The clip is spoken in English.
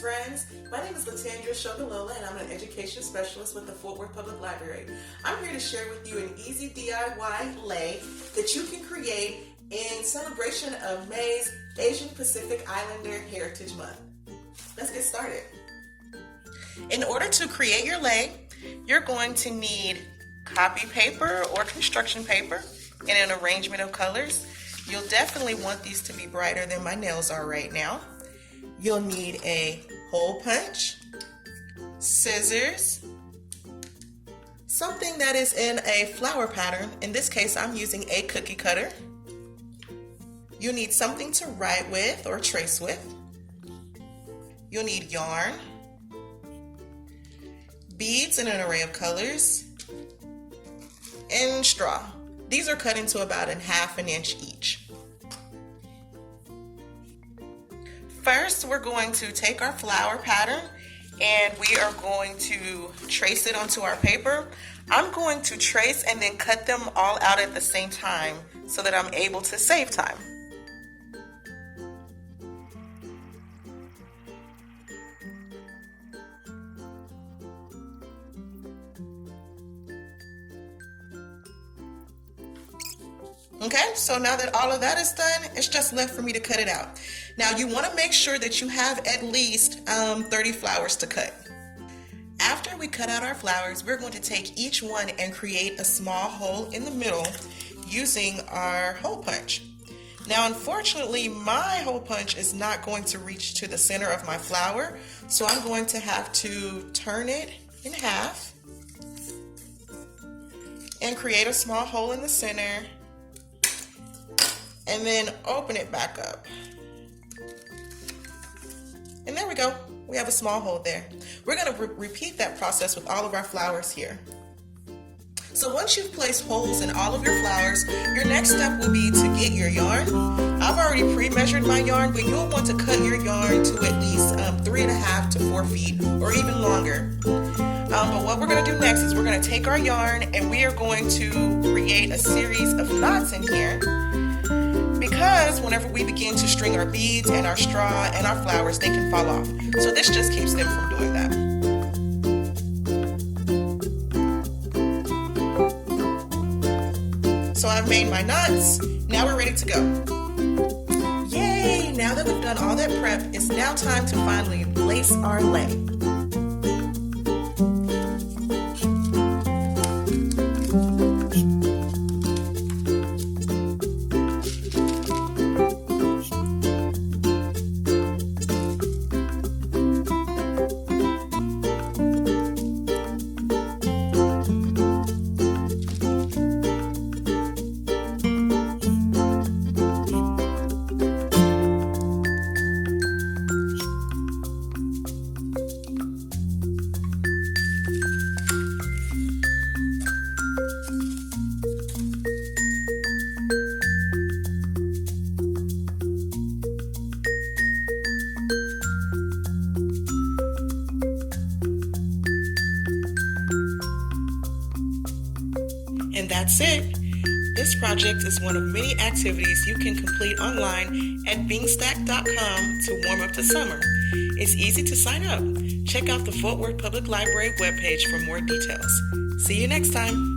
best friends. My name is Tangie and I'm an education specialist with the Fort Worth Public Library. I'm here to share with you an easy DIY lei that you can create in celebration of May's Asian Pacific Islander Heritage Month. Let's get started. In order to create your lei, you're going to need copy paper or construction paper in an arrangement of colors. You'll definitely want these to be brighter than my nails are right now. You'll need a hole punch, scissors, something that is in a flower pattern. In this case, I'm using a cookie cutter. You'll need something to write with or trace with. You'll need yarn, beads in an array of colors, and straw. These are cut into about ½ an inch each. First, we're going to take our flower pattern and we are going to trace it onto our paper. I'm going to trace and then cut them all out at the same time so that I'm able to save time. Okay, so now that all of that is done, it's just left for me to cut it out. Now you want to make sure that you have at least 30 flowers to cut. After we cut out our flowers, we're going to take each one and create a small hole in the middle using our hole punch. Now unfortunately, my hole punch is not going to reach to the center of my flower, so I'm going to have to turn it in half and create a small hole in the center, and then open it back up. And there we go. We have a small hole there. We're going to repeat that process with all of our flowers here. So once you've placed holes in all of your flowers, your next step will be to get your yarn. I've already pre-measured my yarn, but you'll want to cut your yarn to at least 3.5 to 4 feet or even longer. But what we're going to do next is we're going to take our yarn and we are going to create a series of knots in here, because whenever we begin to string our beads and our straw and our flowers, they can fall off. So this just keeps them from doing that. So I've made my knots. Now we're ready to go. Yay! Now that we've done all that prep, it's now time to finally lace our lei. And that's it. This project is one of many activities you can complete online at beingstack.com to warm up to summer. It's easy to sign up. Check out the Fort Worth Public Library webpage for more details. See you next time.